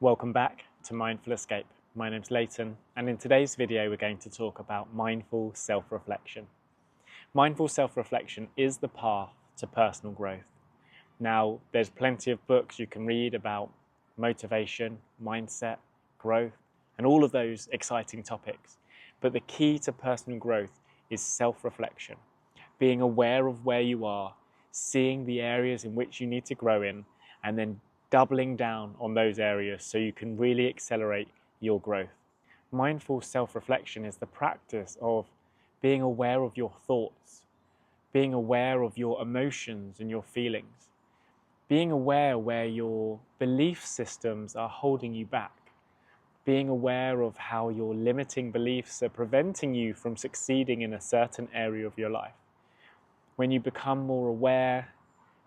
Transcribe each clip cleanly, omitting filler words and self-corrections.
Welcome back to Mindful Escape. My name's Leighton, and in today's video we're going to talk about mindful self-reflection. Mindful self-reflection is the path to personal growth. Now, there's plenty of books you can read about motivation, mindset, growth, and all of those exciting topics. But the key to personal growth is self-reflection, being aware of where you are, seeing the areas in which you need to grow in, and then doubling down on those areas so you can really accelerate your growth. Mindful self-reflection is the practice of being aware of your thoughts, being aware of your emotions and your feelings, being aware where your belief systems are holding you back, being aware of how your limiting beliefs are preventing you from succeeding in a certain area of your life. When you become more aware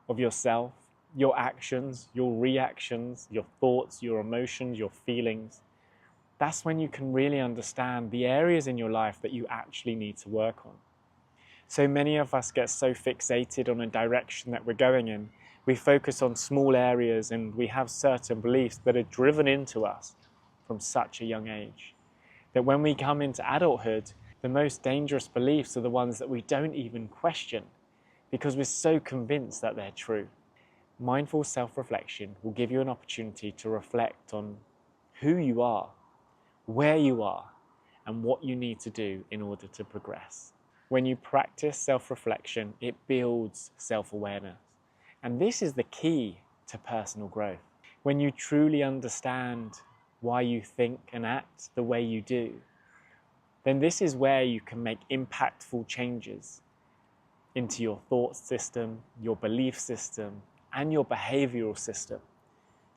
of yourself, your actions, your reactions, your thoughts, your emotions, your feelings, that's when you can really understand the areas in your life that you actually need to work on. So many of us get so fixated on a direction that we're going in. We focus on small areas and we have certain beliefs that are driven into us from such a young age, that when we come into adulthood, the most dangerous beliefs are the ones that we don't even question because we're so convinced that they're true. Mindful self-reflection will give you an opportunity to reflect on who you are, where you are, and what you need to do in order to progress. When you practice self-reflection, it builds self-awareness. And this is the key to personal growth. When you truly understand why you think and act the way you do, then this is where you can make impactful changes into your thought system, your belief system, and your behavioral system,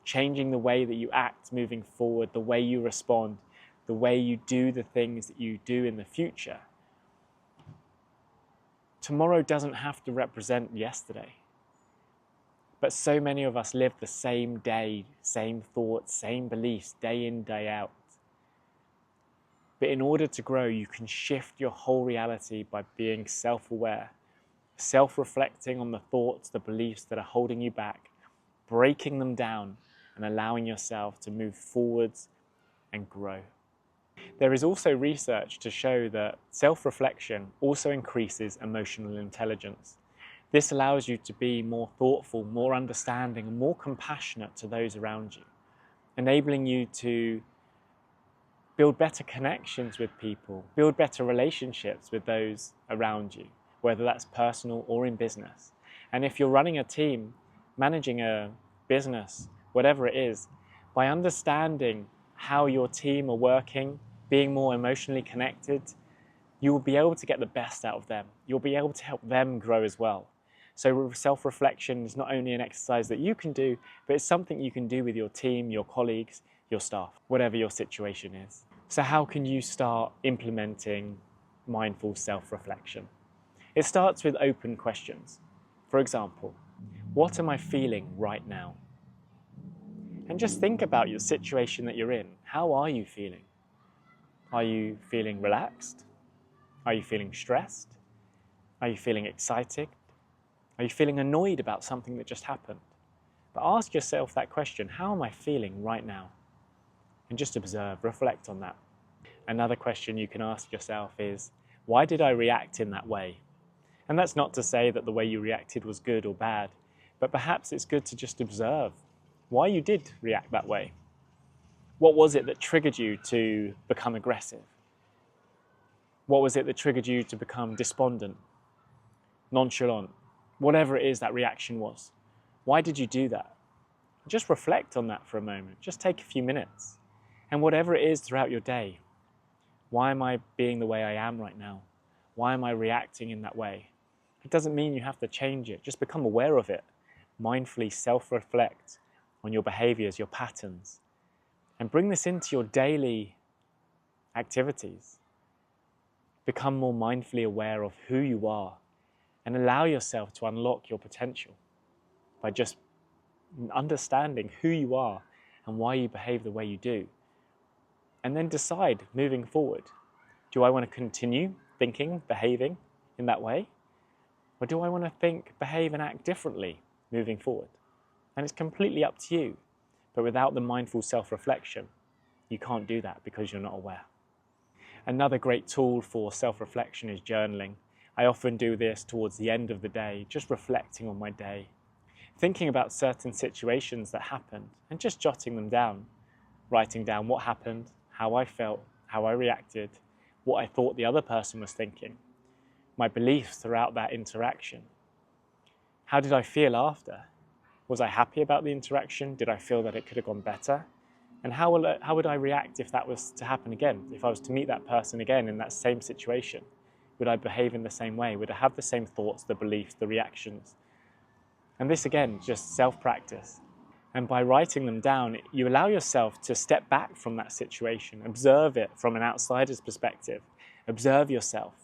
changing the way that you act moving forward, the way you respond, the way you do the things that you do in the future. Tomorrow doesn't have to represent yesterday, but so many of us live the same day, same thoughts, same beliefs, day in, day out. But in order to grow, you can shift your whole reality by being self-aware, self-reflecting on the thoughts, the beliefs that are holding you back, breaking them down and allowing yourself to move forwards and grow. There is also research to show that self-reflection also increases emotional intelligence. This allows you to be more thoughtful, more understanding, and more compassionate to those around you, enabling you to build better connections with people, build better relationships with those around you, whether that's personal or in business. And if you're running a team, managing a business, whatever it is, by understanding how your team are working, being more emotionally connected, you will be able to get the best out of them. You'll be able to help them grow as well. So self-reflection is not only an exercise that you can do, but it's something you can do with your team, your colleagues, your staff, whatever your situation is. So how can you start implementing mindful self-reflection? It starts with open questions. For example, what am I feeling right now? And just think about your situation that you're in. How are you feeling? Are you feeling relaxed? Are you feeling stressed? Are you feeling excited? Are you feeling annoyed about something that just happened? But ask yourself that question, how am I feeling right now? And just observe, reflect on that. Another question you can ask yourself is, why did I react in that way? And that's not to say that the way you reacted was good or bad, but perhaps it's good to just observe why you did react that way. What was it that triggered you to become aggressive? What was it that triggered you to become despondent, nonchalant? Whatever it is that reaction was. Why did you do that? Just reflect on that for a moment. Just take a few minutes. And whatever it is throughout your day, why am I being the way I am right now? Why am I reacting in that way? It doesn't mean you have to change it. Just become aware of it. Mindfully self-reflect on your behaviors, your patterns, and bring this into your daily activities. Become more mindfully aware of who you are and allow yourself to unlock your potential by just understanding who you are and why you behave the way you do. And then decide moving forward, do I want to continue thinking, behaving in that way? Or do I want to think, behave and act differently moving forward? And it's completely up to you. But without the mindful self-reflection, you can't do that because you're not aware. Another great tool for self-reflection is journaling. I often do this towards the end of the day, just reflecting on my day, thinking about certain situations that happened and just jotting them down, writing down what happened, how I felt, how I reacted, what I thought the other person was thinking, my beliefs throughout that interaction. How did I feel after? Was I happy about the interaction? Did I feel that it could have gone better? And how would I react if that was to happen again? If I was to meet that person again in that same situation, would I behave in the same way? Would I have the same thoughts, the beliefs, the reactions? And this again, just self-practice. And by writing them down, you allow yourself to step back from that situation, observe it from an outsider's perspective, observe yourself.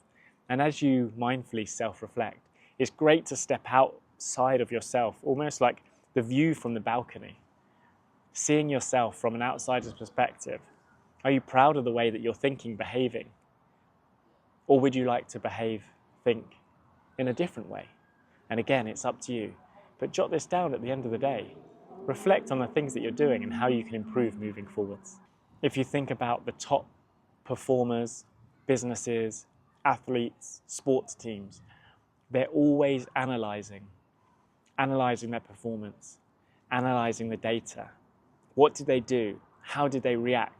And as you mindfully self-reflect, it's great to step outside of yourself, almost like the view from the balcony. Seeing yourself from an outsider's perspective. Are you proud of the way that you're thinking, behaving? Or would you like to think in a different way? And again, it's up to you. But jot this down at the end of the day. Reflect on the things that you're doing and how you can improve moving forwards. If you think about the top performers, businesses, athletes, sports teams, they're always analyzing their performance, analyzing the data. What did they do? How did they react?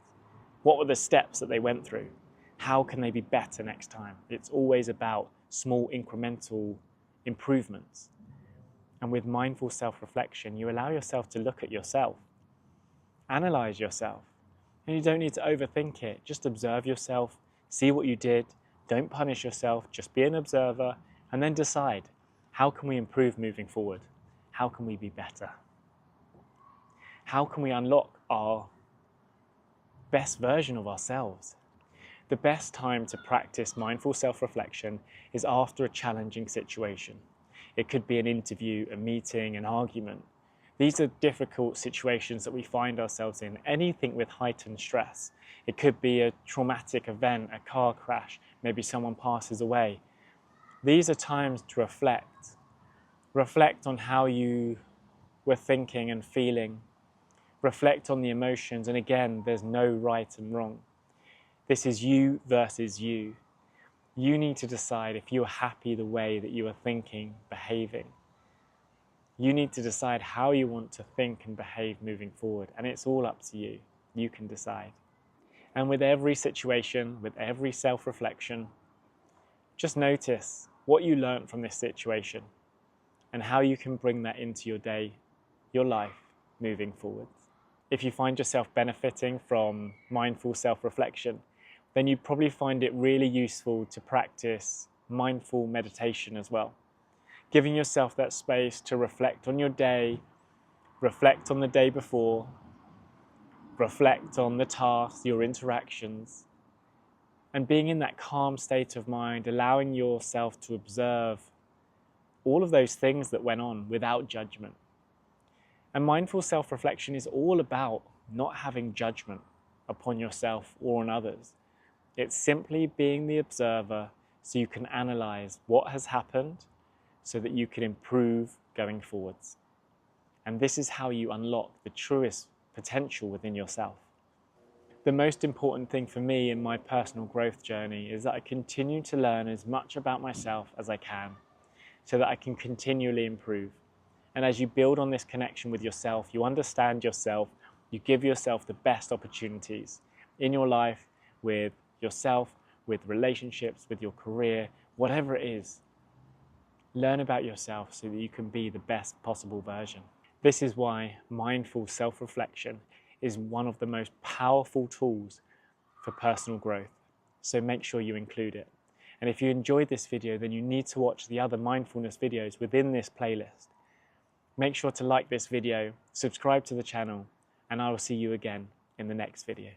What were the steps that they went through? How can they be better next time? It's always about small incremental improvements. And with mindful self-reflection, you allow yourself to look at yourself, analyze yourself. And you don't need to overthink it. Just observe yourself, see what you did. Don't punish yourself, just be an observer, and then decide, how can we improve moving forward? How can we be better? How can we unlock our best version of ourselves? The best time to practice mindful self-reflection is after a challenging situation. It could be an interview, a meeting, an argument. These are difficult situations that we find ourselves in, anything with heightened stress. It could be a traumatic event, a car crash, maybe someone passes away. These are times to reflect. Reflect on how you were thinking and feeling. Reflect on the emotions, and again, there's no right and wrong. This is you versus you. You need to decide if you're happy the way that you are thinking, behaving. You need to decide how you want to think and behave moving forward, and it's all up to you. You can decide. And with every situation, with every self-reflection, just notice what you learned from this situation and how you can bring that into your day, your life, moving forward. If you find yourself benefiting from mindful self-reflection, then you probably find it really useful to practice mindful meditation as well. Giving yourself that space to reflect on your day, reflect on the day before, reflect on the tasks, your interactions, and being in that calm state of mind, allowing yourself to observe all of those things that went on without judgment. And mindful self-reflection is all about not having judgment upon yourself or on others. It's simply being the observer so you can analyze what has happened so that you can improve going forwards. And this is how you unlock the truest potential within yourself. The most important thing for me in my personal growth journey is that I continue to learn as much about myself as I can so that I can continually improve. And as you build on this connection with yourself, you understand yourself, you give yourself the best opportunities in your life, with yourself, with relationships, with your career, whatever it is. Learn about yourself so that you can be the best possible version. This is why mindful self-reflection is one of the most powerful tools for personal growth. So make sure you include it. And if you enjoyed this video, then you need to watch the other mindfulness videos within this playlist. Make sure to like this video, subscribe to the channel, and I will see you again in the next video.